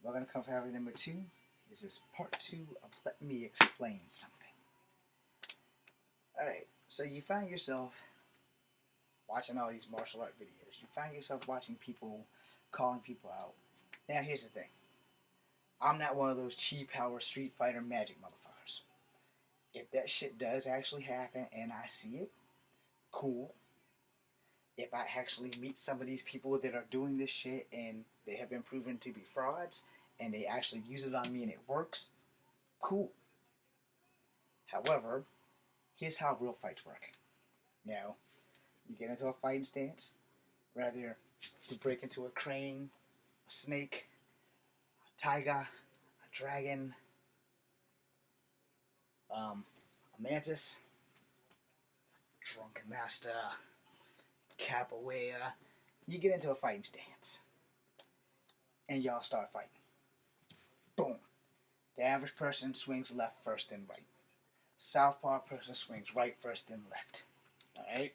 Welcome to Kung Fu Hobby number 2. This is part 2 of Let Me Explain Something. Alright, so you find yourself watching all these martial art videos. You find yourself watching people calling people out. Now here's the thing. I'm not one of those cheap power Street Fighter magic motherfuckers. If that shit does actually happen and I see it, cool. If I actually meet some of these people that are doing this shit and they have been proven to be frauds and they actually use it on me and it works, cool. However, here's how real fights work. Now, you get into a fighting stance, rather you break into a crane, a snake, a tiger, a dragon, a mantis, drunken master, capoeira. You get into a fighting stance and y'all start fighting. Boom. The average person swings left first, then right. Southpaw person swings right first, then left. Alright?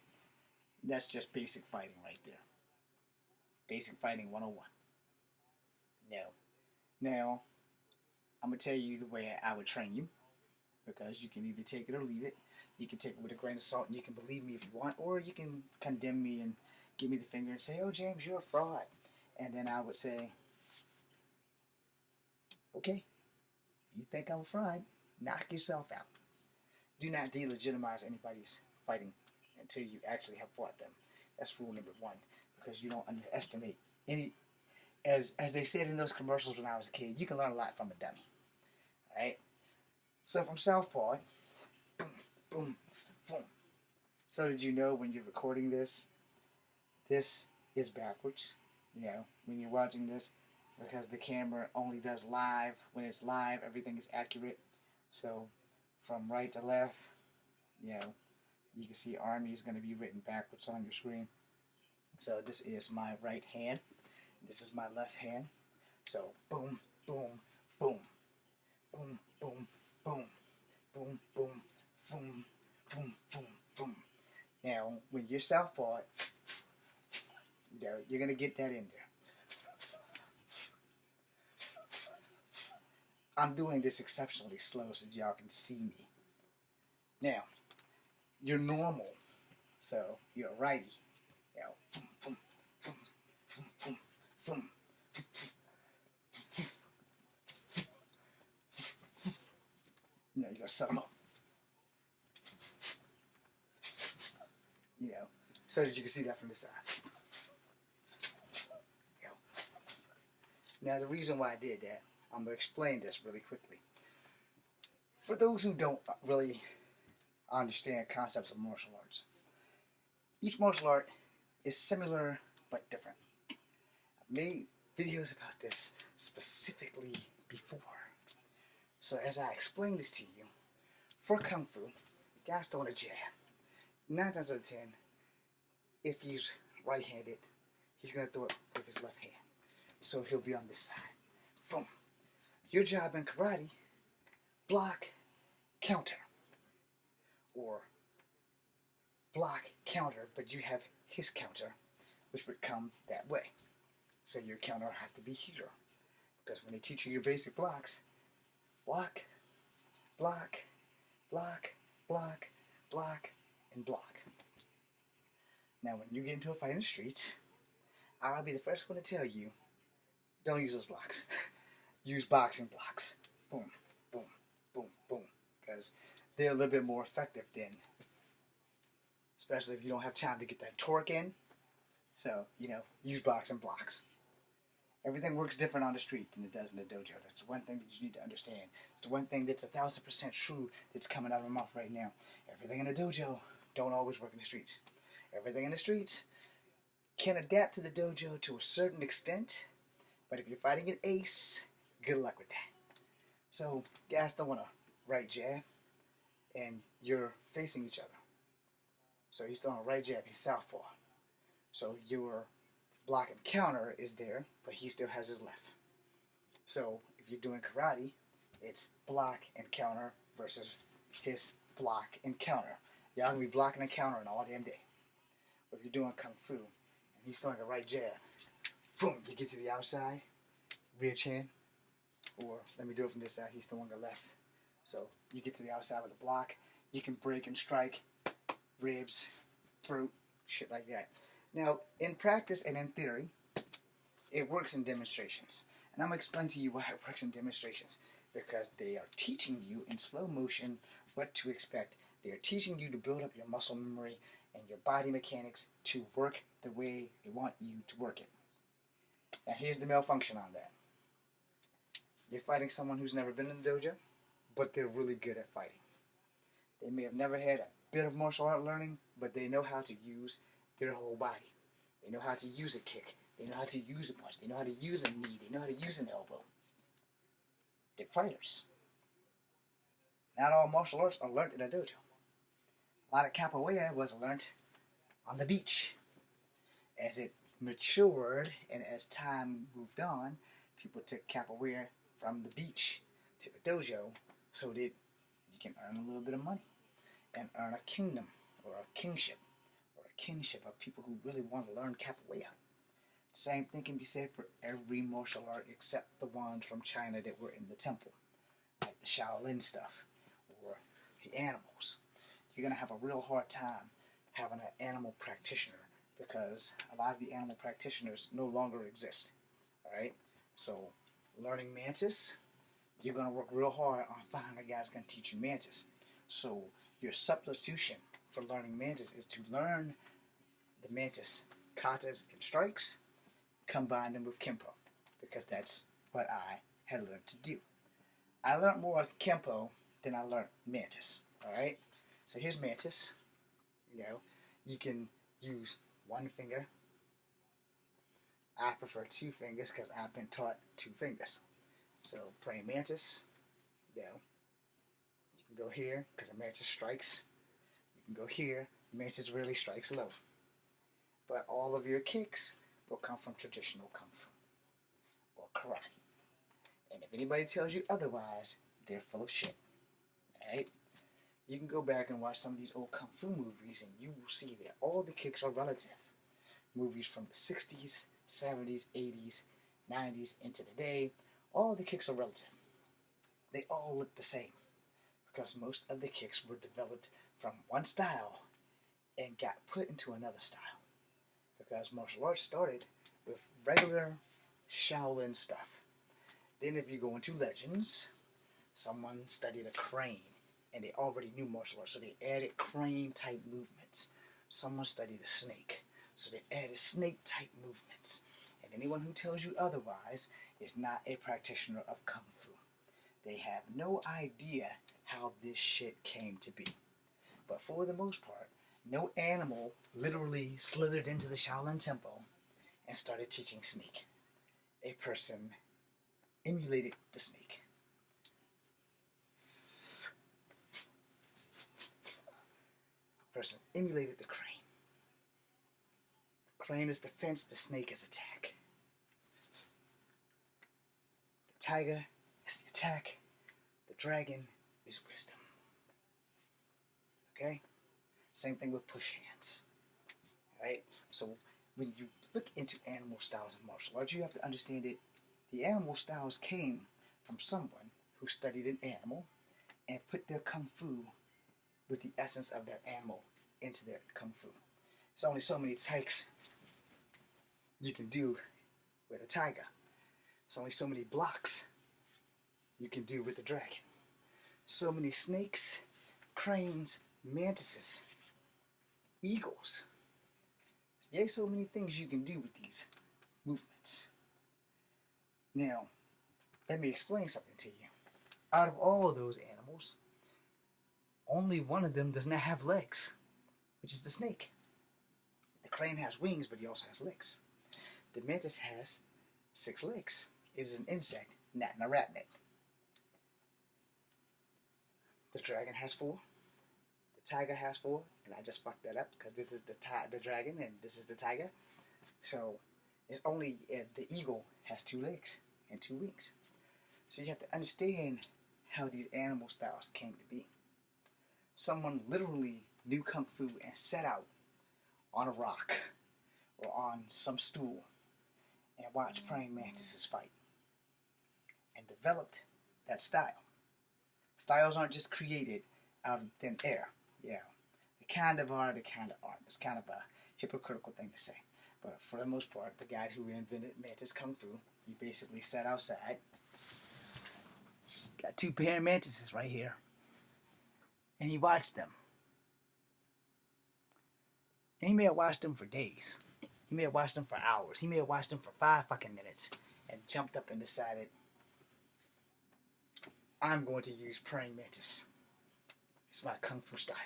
That's just basic fighting right there. Basic fighting 101. Now, I'm going to tell you the way I would train you, because you can either take it or leave it. You can take it with a grain of salt and you can believe me if you want, or you can condemn me and give me the finger and say, oh, James, you're a fraud. And then I would say, okay, you think I'm a fraud, knock yourself out. Do not delegitimize anybody's fighting until you actually have fought them. That's rule number 1, because you don't underestimate any. As they said in those commercials when I was a kid, you can learn a lot from a dummy. Alright? So from Southpaw, boom, boom, boom. So did you know when you're recording this, this is backwards, when you're watching this, because the camera only does live. When it's live, everything is accurate. So from right to left, you can see Army is going to be written backwards on your screen. So this is my right hand. This is my left hand. So boom, boom, boom, boom, boom, boom, boom, boom, boom, boom, boom, boom. Now, when you're southpaw, you're going to get that in there. I'm doing this exceptionally slow so y'all can see me. Now, you're normal, so you're a righty. Boom, boom, boom, boom, boom, boom. You gotta set them up. So that you can see that from the side. Now, the reason why I did that, I'm gonna explain this really quickly. For those who don't really understand concepts of martial arts, each martial art is similar but different. I've made videos about this specifically before. So as I explain this to you, for Kung Fu, the guy's throwing a jab. 9 times out of 10, if he's right-handed, he's going to throw it with his left hand. So he'll be on this side. Boom. Your job in karate, block, counter. Or block, counter, but you have his counter, which would come that way. So your counter will have to be here. Because when they teach you your basic blocks, block, block, block, block, block, and block. Now when you get into a fight in the streets, I'll be the first one to tell you, don't use those blocks. Use boxing blocks. Boom, boom, boom, boom. Because they're a little bit more effective then. Especially if you don't have time to get that torque in. So, use boxing blocks. Everything works different on the street than it does in the dojo. That's the one thing that you need to understand. It's the one thing that's 1,000% true that's coming out of my mouth right now. Everything in the dojo don't always work in the streets. Everything in the streets can adapt to the dojo to a certain extent, but if you're fighting an ace, good luck with that. So, guys don't want a right jab, and you're facing each other. So he's throwing a right jab, he's southpaw. So your block and counter is there, but he still has his left. So if you're doing karate, it's block and counter versus his block and counter. Y'all gonna be blocking and countering all damn day. But if you're doing Kung Fu, and he's throwing a right jab, boom, you get to the outside, rear chin, Or let me do it from this side. He's the one on the left. So you get to the outside with a block. You can break and strike ribs, throat, shit like that. Now, in practice and in theory, it works in demonstrations. And I'm going to explain to you why it works in demonstrations. Because they are teaching you in slow motion what to expect. They are teaching you to build up your muscle memory and your body mechanics to work the way they want you to work it. Now here's the malfunction on that. You're fighting someone who's never been in the dojo, but they're really good at fighting. They may have never had a bit of martial art learning, but they know how to use their whole body. They know how to use a kick. They know how to use a punch. They know how to use a knee. They know how to use an elbow. They're fighters. Not all martial arts are learned in a dojo. A lot of capoeira was learned on the beach. As it matured and as time moved on, people took capoeira from the beach to the dojo so that you can earn a little bit of money and earn a kingdom or a kingship or a kinship of people who really want to learn capoeira. Same thing can be said for every martial art except the ones from China that were in the temple, like the Shaolin stuff or the animals. You're going to have a real hard time having an animal practitioner because a lot of the animal practitioners no longer exist. Alright? So, learning Mantis, you're going to work real hard on finding a guy that's going to teach you Mantis. So, your substitution for learning Mantis is to learn the Mantis katas and strikes, combine them with Kempo, because that's what I had learned to do. I learned more Kempo than I learned Mantis. Alright? So here's Mantis. You can use one finger. I prefer two fingers because I've been taught two fingers. So praying Mantis, you can go here because a Mantis strikes. You can go here, Mantis really strikes low. But all of your kicks will come from traditional Kung Fu or Karate. And if anybody tells you otherwise, they're full of shit. Alright? You can go back and watch some of these old Kung Fu movies and you will see that all the kicks are relative. Movies from the 60s, 70s, 80s, 90s, into today, all the kicks are relative. They all look the same because most of the kicks were developed from one style and got put into another style. Because martial arts started with regular Shaolin stuff. Then if you go into legends, someone studied a crane and they already knew martial arts, so they added crane-type movements. Someone studied a snake, so they added snake-type movements. And anyone who tells you otherwise is not a practitioner of Kung Fu. They have no idea how this shit came to be. But for the most part, no animal literally slithered into the Shaolin Temple and started teaching snake. A person emulated the snake. Person emulated the crane. The crane is defense, the snake is attack. The tiger is the attack, the dragon is wisdom. Okay? Same thing with push hands. Alright? So when you look into animal styles of martial arts, you have to understand that the animal styles came from someone who studied an animal and put their Kung Fu with the essence of that animal into their Kung Fu. There's only so many takes you can do with a tiger. There's only so many blocks you can do with a dragon. So many snakes, cranes, mantises, eagles. There's so many things you can do with these movements. Now, let me explain something to you. Out of all of those animals, only one of them does not have legs, which is the snake. The crane has wings, but he also has legs. The mantis has 6 legs. It is an insect, not an arachnid. The dragon has 4. The tiger has 4, and I just fucked that up because this is the dragon and this is the tiger. So it's only the eagle has 2 legs and 2 wings. So you have to understand how these animal styles came to be. Someone literally knew Kung Fu and set out on a rock or on some stool and watched praying mantises fight and developed that style. Styles aren't just created out of thin air. Yeah, they kind of are, they kind of aren't. It's kind of a hypocritical thing to say. But for the most part, the guy who invented Mantis Kung Fu, he basically sat outside. Got two praying mantises right here. And he watched them. And he may have watched them for days. He may have watched them for hours. He may have watched them for 5 fucking minutes. And jumped up and decided, I'm going to use praying mantis. It's my Kung Fu style.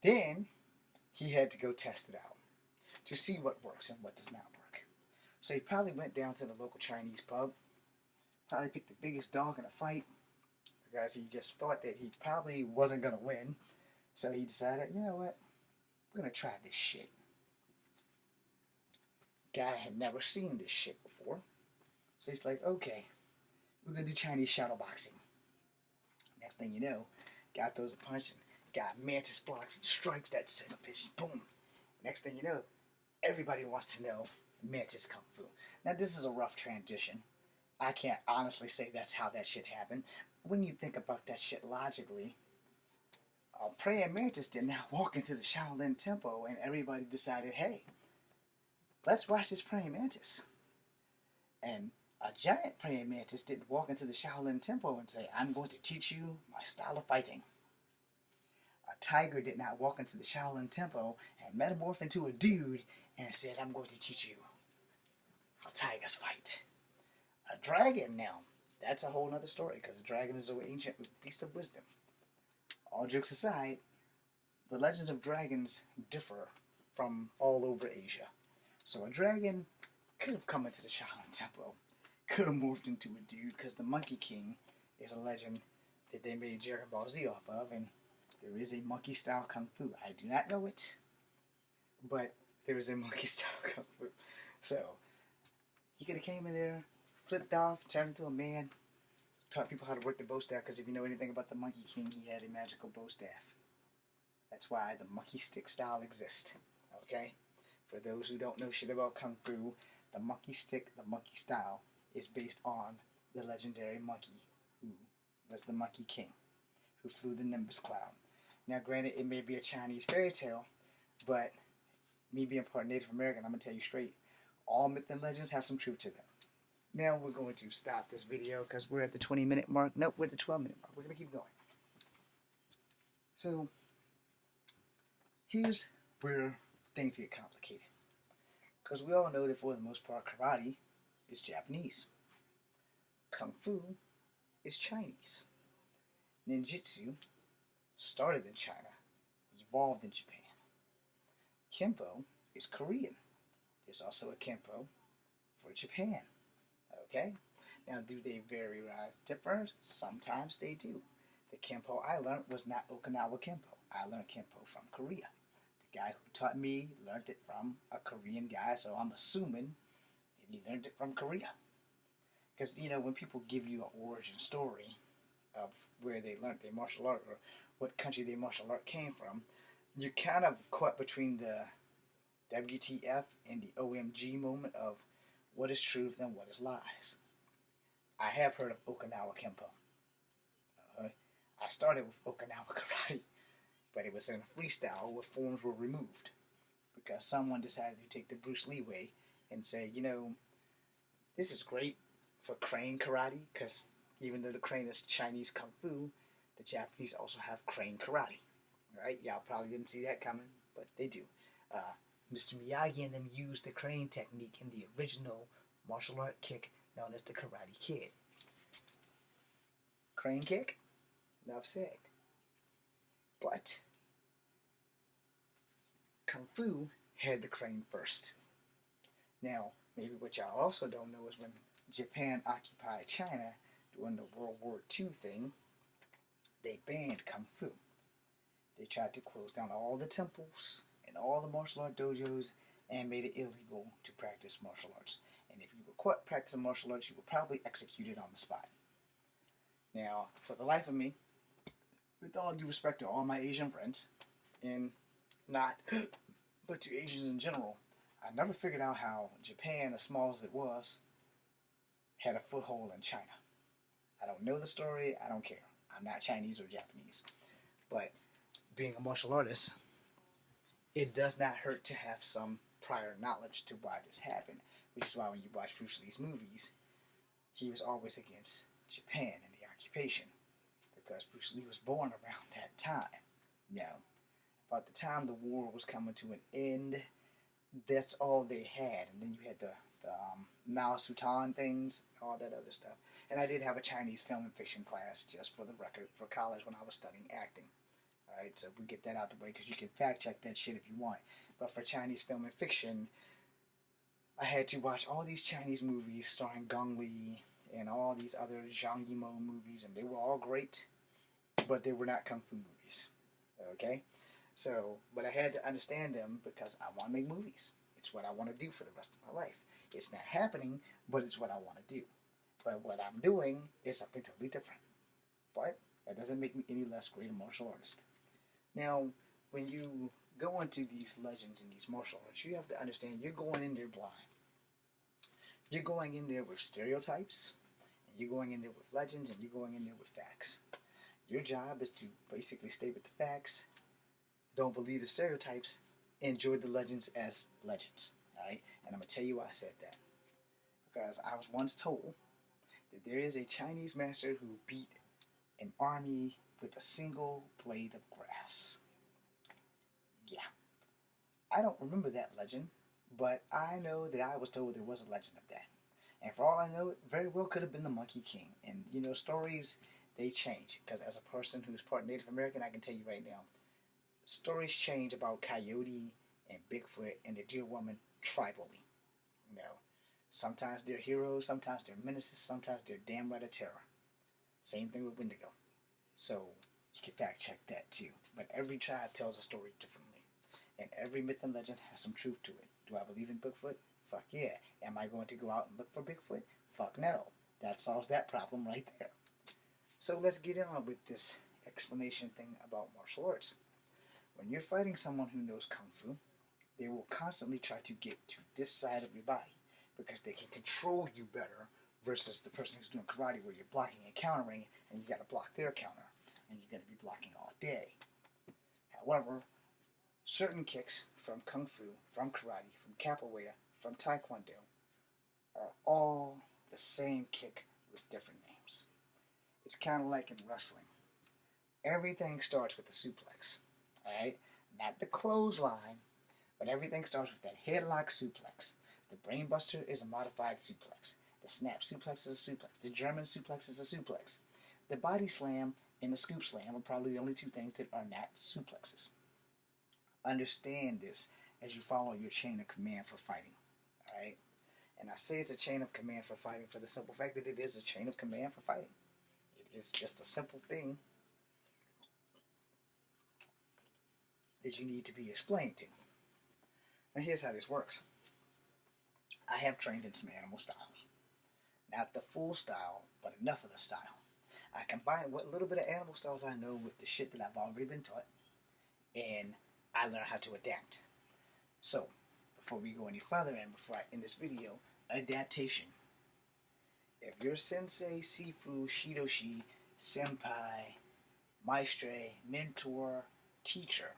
Then, he had to go test it out to see what works and what does not work. So he probably went down to the local Chinese pub, probably picked the biggest dog in a fight, because he just thought that he probably wasn't going to win. So he decided, you know what, we're going to try this shit. Guy had never seen this shit before. So he's like, okay, we're going to do Chinese shadow boxing. Next thing you know, guy throws a punch and got mantis blocks and strikes that son of a bitch. Boom. Next thing you know, everybody wants to know Mantis Kung Fu. Now, this is a rough transition. I can't honestly say that's how that shit happened. When you think about that shit logically, praying mantis did not walk into the Shaolin Temple and everybody decided, hey, let's watch this praying mantis. And a giant praying mantis didn't walk into the Shaolin Temple and say, I'm going to teach you my style of fighting. A tiger did not walk into the Shaolin Temple and metamorph into a dude and said, I'm going to teach you how tigers fight. A dragon now, that's a whole other story, because a dragon is an ancient beast of wisdom. All jokes aside, the legends of dragons differ from all over Asia. So a dragon could have come into the Shaolin Temple, could have morphed into a dude, because the Monkey King is a legend that they made Dragon Ball Z off of, and there is a monkey-style Kung Fu. I do not know it, but there is a monkey-style Kung Fu. So, he could have came in there, flipped off, turned into a man, taught people how to work the bow staff, because if you know anything about the Monkey King, he had a magical bow staff. That's why the monkey stick style exists, okay? For those who don't know shit about Kung Fu, the monkey stick, the monkey style, is based on the legendary monkey who was the Monkey King, who flew the Nimbus Cloud. Now, granted, it may be a Chinese fairy tale, but me being part Native American, I'm going to tell you straight, all myth and legends have some truth to them. Now, we're going to stop this video because we're at the 20-minute mark. Nope, we're at the 12-minute mark. We're going to keep going. So, here's where things get complicated. Because we all know that for the most part, karate is Japanese. Kung Fu is Chinese. Ninjutsu started in China, evolved in Japan. Kempo is Korean. There's also a Kempo for Japan. Okay? Now, do they very differ? Sometimes they do. The Kempo I learned was not Okinawa Kempo. I learned Kempo from Korea. The guy who taught me learned it from a Korean guy, so I'm assuming that he learned it from Korea. Because, you know, when people give you an origin story of where they learned their martial art or what country their martial art came from, you're kind of caught between the WTF and the OMG moment of what is truth and what is lies. I have heard of Okinawa Kempo. I started with Okinawa Karate, but it was in a freestyle where forms were removed because someone decided to take the Bruce Lee way and say, you know, this is great for crane karate, because even though the crane is Chinese Kung Fu, the Japanese also have crane karate. Right? Y'all probably didn't see that coming, but they do. Mr. Miyagi and them used the crane technique in the original martial art kick known as the Karate Kid. Crane kick? Enough said. But Kung Fu had the crane first. Now, maybe what y'all also don't know is when Japan occupied China during the World War II thing, they banned Kung Fu. They tried to close down all the temples and all the martial art dojos and made it illegal to practice martial arts. And if you were caught practicing martial arts, you were probably executed on the spot. Now, for the life of me, with all due respect to all my Asian friends, and not, but to Asians in general, I never figured out how Japan, as small as it was, had a foothold in China. I don't know the story. I don't care. I'm not Chinese or Japanese. But being a martial artist, it does not hurt to have some prior knowledge to why this happened. Which is why when you watch Bruce Lee's movies, he was always against Japan and the occupation. Because Bruce Lee was born around that time. Now, by the time the war was coming to an end, that's all they had. And then you had the Mao Zedong things, all that other stuff. And I did have a Chinese film and fiction class, just for the record, for college when I was studying acting. Alright, so we get that out the way because you can fact check that shit if you want. But for Chinese film and fiction, I had to watch all these Chinese movies starring Gong Li and all these other Zhang Yimou movies, and they were all great, but they were not kung fu movies. Okay? So, but I had to understand them because I want to make movies. It's what I want to do for the rest of my life. It's not happening, but it's what I want to do. But what I'm doing is something totally different. But that doesn't make me any less great a martial artist. Now, when you go into these legends and these martial arts, you have to understand you're going in there blind. You're going in there with stereotypes, and you're going in there with legends, and you're going in there with facts. Your job is to basically stay with the facts, don't believe the stereotypes, enjoy the legends as legends. Alright? And I'm going to tell you why I said that. Because I was once told that there is a Chinese master who beat an army with a single blade of grass. Yeah. I don't remember that legend, but I know that I was told there was a legend of that. And for all I know, it very well could have been the Monkey King. And, you know, stories, they change. Because as a person who's part Native American, I can tell you right now, stories change about Coyote and Bigfoot and the Deer Woman tribally. You know, sometimes they're heroes, sometimes they're menaces, sometimes they're damn right a terror. Same thing with Wendigo. So you can fact check that too. But every tribe tells a story differently. And every myth and legend has some truth to it. Do I believe in Bigfoot? Fuck yeah. Am I going to go out and look for Bigfoot? Fuck no. That solves that problem right there. So let's get on with this explanation thing about martial arts. When you're fighting someone who knows Kung Fu, they will constantly try to get to this side of your body because they can control you better versus the person who's doing karate where you're blocking and countering and you got to block their counter and you're going to be blocking all day. However, certain kicks from Kung Fu, from karate, from capoeira, from taekwondo are all the same kick with different names. It's kind of like in wrestling. Everything starts with a suplex. Alright? Not the clothesline, but everything starts with that headlock suplex. The brainbuster is a modified suplex. The snap suplex is a suplex. The German suplex is a suplex. The body slam and the scoop slam are probably the only two things that are not suplexes. Understand this as you follow your chain of command for fighting. Alright? And I say it's a chain of command for fighting for the simple fact that it is a chain of command for fighting. It is just a simple thing that you need to be explained to. Now here's how this works. I have trained in some animal styles. Not the full style, but enough of the style. I combine what little bit of animal styles I know with the shit that I've already been taught, and I learn how to adapt. So, before we go any further and before I end this video, adaptation. If your sensei, sifu, shidoshi, senpai, maestre, mentor, teacher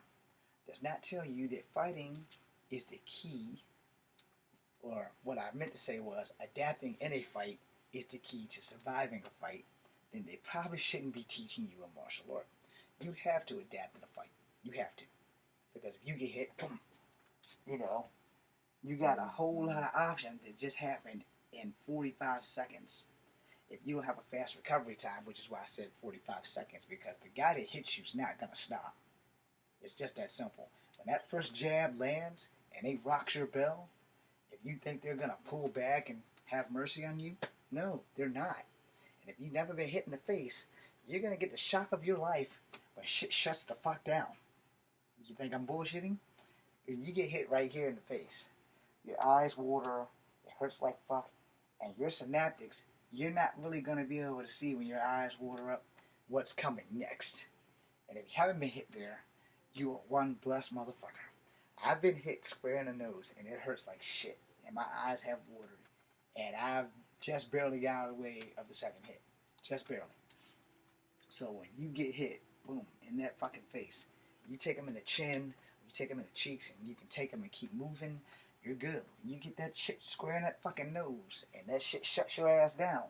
does not tell you that fighting is the key, or what I meant to say was adapting in a fight is the key to surviving a fight, then they probably shouldn't be teaching you a martial art. You have to adapt in a fight. You have to. Because if you get hit, boom, you know, you got a whole lot of options that just happened in 45 seconds. If you don't have a fast recovery time, which is why I said 45 seconds, because the guy that hits you is not going to stop. It's just that simple. When that first jab lands and they rock your bell, if you think they're going to pull back and have mercy on you, no, they're not. And if you've never been hit in the face, you're going to get the shock of your life when shit shuts the fuck down. You think I'm bullshitting? If you get hit right here in the face, your eyes water, it hurts like fuck, and your synaptics, you're not really going to be able to see when your eyes water up what's coming next. And if you haven't been hit there, you are one blessed motherfucker. I've been hit square in the nose, and it hurts like shit, and my eyes have watered, and just barely got out of the way of the second hit. Just barely. So when you get hit, boom, in that fucking face, you take them in the chin, you take them in the cheeks, and you can take them and keep moving, you're good. When you get that shit square in that fucking nose, and that shit shuts your ass down,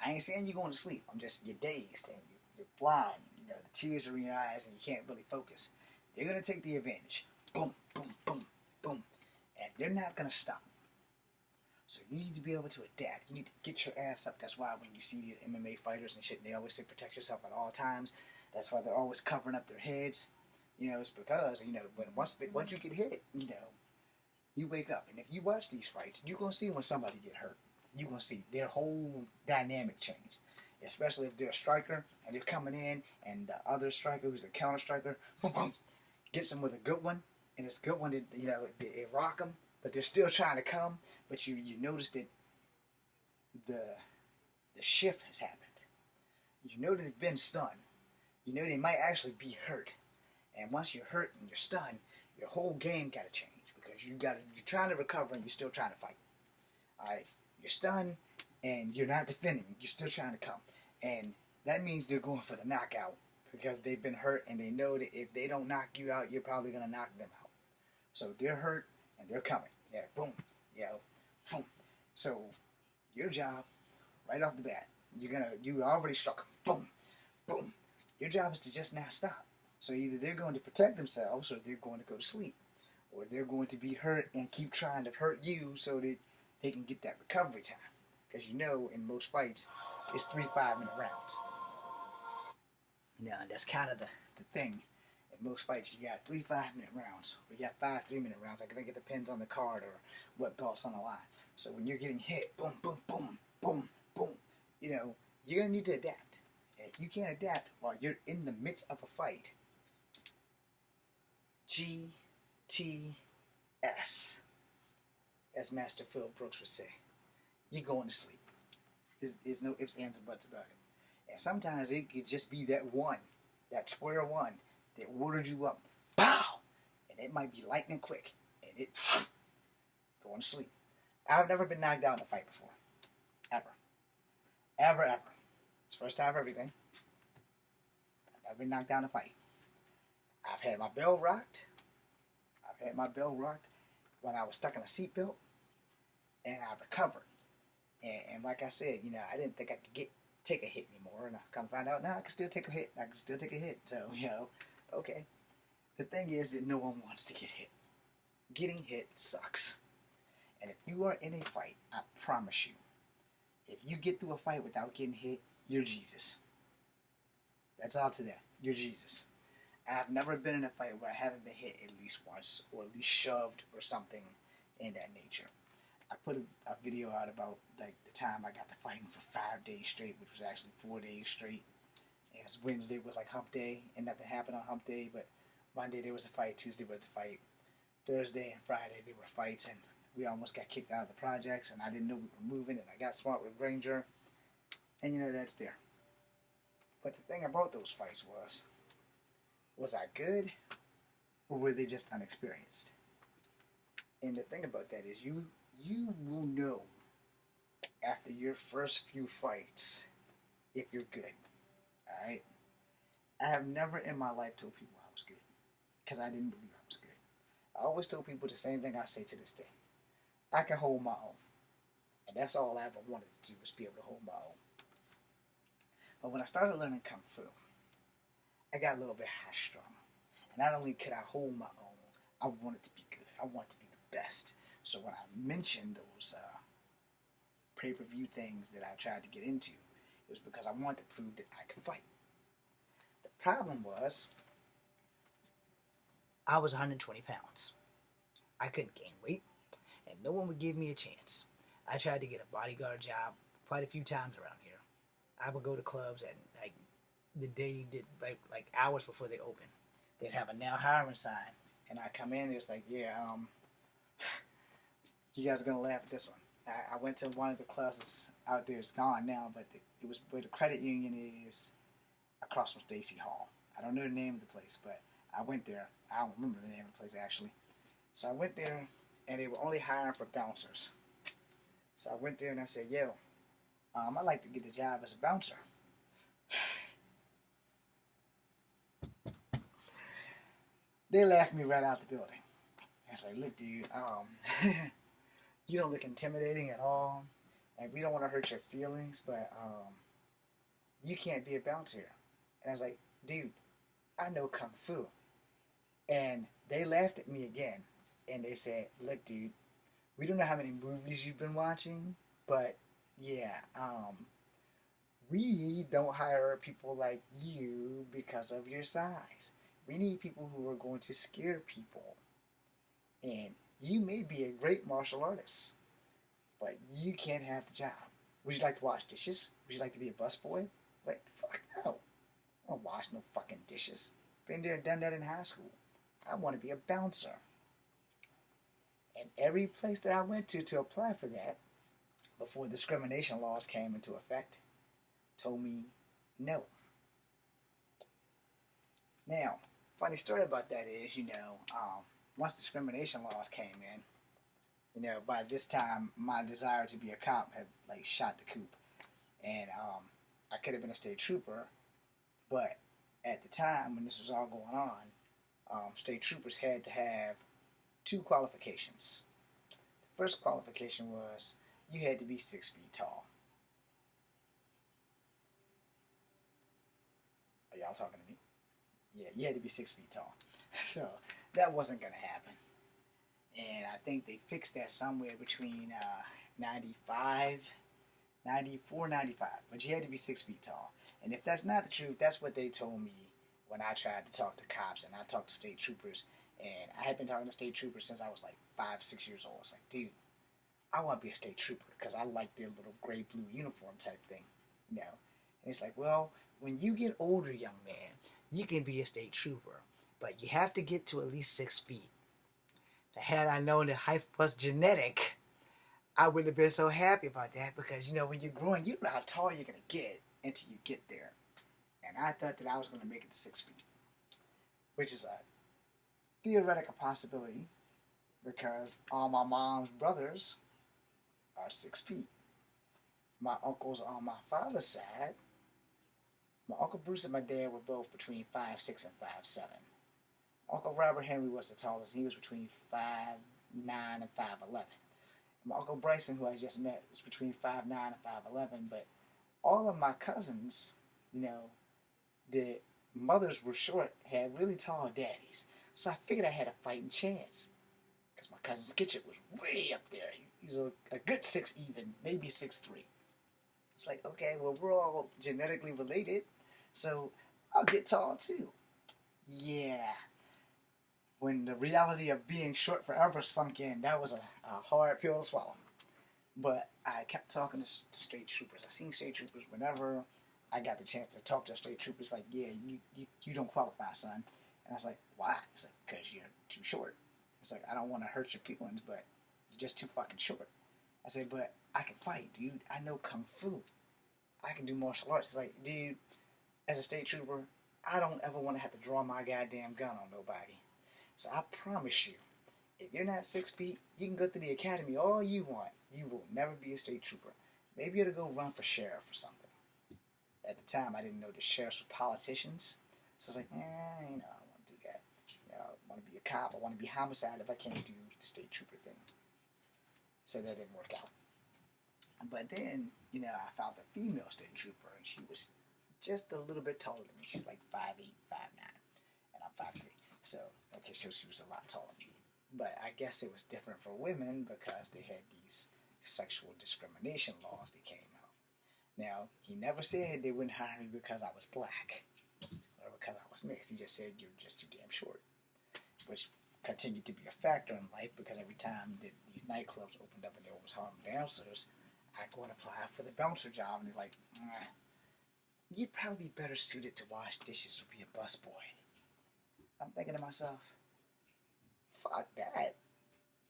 I ain't saying you're going to sleep. I'm just, you're dazed, and you're blind. You know, the tears are in your eyes, and you can't really focus. They're going to take the advantage. Boom, boom, boom, boom. And they're not going to stop. So you need to be able to adapt. You need to get your ass up. That's why when you see these MMA fighters and shit, they always say protect yourself at all times. That's why they're always covering up their heads. You know, it's because, you know, once you get hit, you know, you wake up. And if you watch these fights, you're going to see when somebody get hurt. You're going to see their whole dynamic change. Especially if they're a striker and they're coming in and the other striker who's a counter striker, boom, boom, gets them with a good one. And it's a good one that, you know, it rock them. But they're still trying to come. But you notice that the shift has happened. You know that they've been stunned. You know they might actually be hurt. And once you're hurt and you're stunned, your whole game got to change. Because you're trying to recover and you're still trying to fight. Alright? You're stunned and you're not defending. You're still trying to come. And that means they're going for the knockout. Because they've been hurt and they know that if they don't knock you out, you're probably going to knock them out. So they're hurt and they're coming. Yeah, boom. Yeah, boom. So your job, right off the bat, you already struck them. Boom, boom. Your job is to just not stop. So either they're going to protect themselves or they're going to go to sleep. Or they're going to be hurt and keep trying to hurt you so that they can get that recovery time. Because you know in most fights, it's 3 5-minute rounds. You know, and that's kind of the thing. In most fights, you got 3 5-minute rounds. Or you got 5 3-minute rounds. I think it depends on the card or what belt's on the line. So when you're getting hit, boom, boom, boom, boom, boom, you know, you're going to need to adapt. And if you can't adapt while you're in the midst of a fight, GTS, as Master Phil Brooks would say, you're going to sleep. There's no ifs, ands, or buts about it. And sometimes it could just be that one, that square one, that ordered you up. Pow! And it might be lightning quick. And it going to sleep. I've never been knocked out in a fight before. Ever. Ever, ever. It's the first time for everything. I've never been knocked out in a fight. I've had my bell rocked. I've had my bell rocked when I was stuck in a seatbelt. And I recovered. And like I said, you know, I didn't think I could take a hit anymore. And I kind of found out, now I can still take a hit. I can still take a hit. So, you know, okay. The thing is that no one wants to get hit. Getting hit sucks. And if you are in a fight, I promise you, if you get through a fight without getting hit, you're Jesus. That's all to that. You're Jesus. I've never been in a fight where I haven't been hit at least once, or at least shoved or something in that nature. I put a video out about like the time I got to fighting for 5 days straight, which was actually 4 days straight. Yes, Wednesday was like hump day, and nothing happened on hump day, but Monday there was a fight, Tuesday was a fight, Thursday and Friday there were fights, and we almost got kicked out of the projects, and I didn't know we were moving, and I got smart with Granger, and you know, that's there. But the thing about those fights was I good, or were they just unexperienced? And the thing about that is you will know after your first few fights if you're good. Alright? I have never in my life told people I was good. Because I didn't believe I was good. I always told people the same thing I say to this day. I can hold my own. And that's all I ever wanted to do, was be able to hold my own. But when I started learning Kung Fu, I got a little bit high strung. And not only could I hold my own, I wanted to be good. I wanted to be the best. So when I mentioned those pay-per-view things that I tried to get into, it was because I wanted to prove that I could fight. The problem was, I was 120 pounds. I couldn't gain weight, and no one would give me a chance. I tried to get a bodyguard job quite a few times around here. I would go to clubs at like the day did like hours before they open. They'd have a now hiring sign, and I come in and it's like, yeah, you guys are gonna laugh at this one. I went to one of the classes out there. It's gone now, but it was where the credit union is across from Stacy Hall. I don't know the name of the place, but I went there. I don't remember the name of the place actually. So I went there, and they were only hiring for bouncers. So I went there and I said, yo, I'd like to get a job as a bouncer. They laughed me right out the building. I was like, look, dude, you don't look intimidating at all. And we don't want to hurt your feelings, but you can't be a bouncer. And I was like, dude, I know Kung Fu. And they laughed at me again. And they said, look, dude, we don't know how many movies you've been watching, but yeah, we don't hire people like you because of your size. We need people who are going to scare people. And you may be a great martial artist, but you can't have the job. Would you like to wash dishes? Would you like to be a busboy? Like, fuck no. I don't wash no fucking dishes. Been there, done that in high school. I want to be a bouncer. And every place that I went to apply for that, before discrimination laws came into effect, told me no. Now, funny story about that is, once discrimination laws came in, by this time my desire to be a cop had like shot the coop, and I could have been a state trooper, but at the time when this was all going on, state troopers had to have two qualifications. The first qualification was you had to be 6 feet tall. Are y'all talking to me? Yeah, you had to be 6 feet tall. So that wasn't going to happen. And I think they fixed that somewhere between 95, 94, 95. But you had to be 6 feet tall. And if that's not the truth, that's what they told me when I tried to talk to cops and I talked to state troopers. And I had been talking to state troopers since I was like 5, 6 years old. It's like, dude, I want to be a state trooper because I like their little gray-blue uniform type thing. And it's like, well, when you get older, young man, you can be a state trooper. But you have to get to at least 6 feet. Had I known that height was genetic, I would have been so happy about that because, when you're growing, you don't know how tall you're going to get until you get there. And I thought that I was going to make it to 6 feet, which is a theoretical possibility because all my mom's brothers are 6 feet. My uncles on my father's side, my Uncle Bruce and my dad were both between 5'6" and 5'7". Uncle Robert Henry was the tallest. He was between 5'9" and 5'11". My Uncle Bryson, who I just met, was between 5'9" and 5'11". But all of my cousins, the mothers were short, had really tall daddies. So I figured I had a fighting chance. Because my cousin Skitchet was way up there. He's a good 6 even, maybe 6'3". It's like, okay, well, we're all genetically related, so I'll get tall too. Yeah. When the reality of being short forever sunk in, that was a hard pill to swallow. But I kept talking to state troopers. I seen state troopers whenever I got the chance to talk to a state trooper. It's like, yeah, you don't qualify, son. And I was like, why? It's like, because you're too short. It's like, I don't want to hurt your feelings, but you're just too fucking short. I said, but I can fight, dude. I know Kung Fu. I can do martial arts. It's like, dude, as a state trooper, I don't ever want to have to draw my goddamn gun on nobody. So I promise you, if you're not 6 feet, you can go to the academy all you want. You will never be a state trooper. Maybe you ought to go run for sheriff or something. At the time, I didn't know the sheriffs were politicians. So I was like, I don't want to do that. I want to be a cop. I want to be homicide if I can't do the state trooper thing. So that didn't work out. But then, I found a female state trooper, and she was just a little bit taller than me. She's like 5'8", 5'9", and I'm 5'3". So, okay, she was a lot taller than me. But I guess it was different for women because they had these sexual discrimination laws that came out. Now, he never said they wouldn't hire me because I was black or because I was mixed. He just said you're just too damn short, which continued to be a factor in life because every time that these nightclubs opened up and there was hard bouncers, I go and apply for the bouncer job, and they're like, you'd probably be better suited to wash dishes or be a busboy. I'm thinking to myself, fuck that.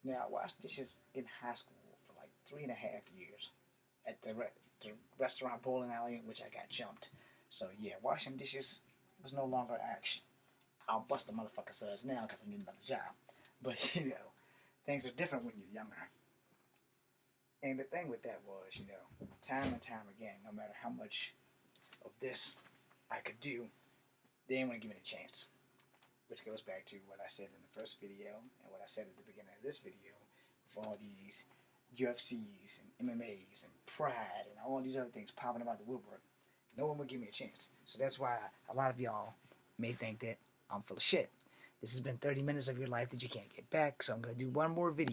Now, I washed dishes in high school for like 3.5 years at the restaurant bowling alley in which I got jumped. So, yeah, washing dishes was no longer action. I'll bust a motherfucker's ass now because I need another job. But, things are different when you're younger. And the thing with that was, time and time again, no matter how much of this I could do, they didn't want to give me a chance. Which goes back to what I said in the first video and what I said at the beginning of this video, with all these UFCs and MMAs and Pride and all these other things popping about the woodwork. No one would give me a chance. So that's why a lot of y'all may think that I'm full of shit. This has been 30 minutes of your life that you can't get back, so I'm going to do one more video.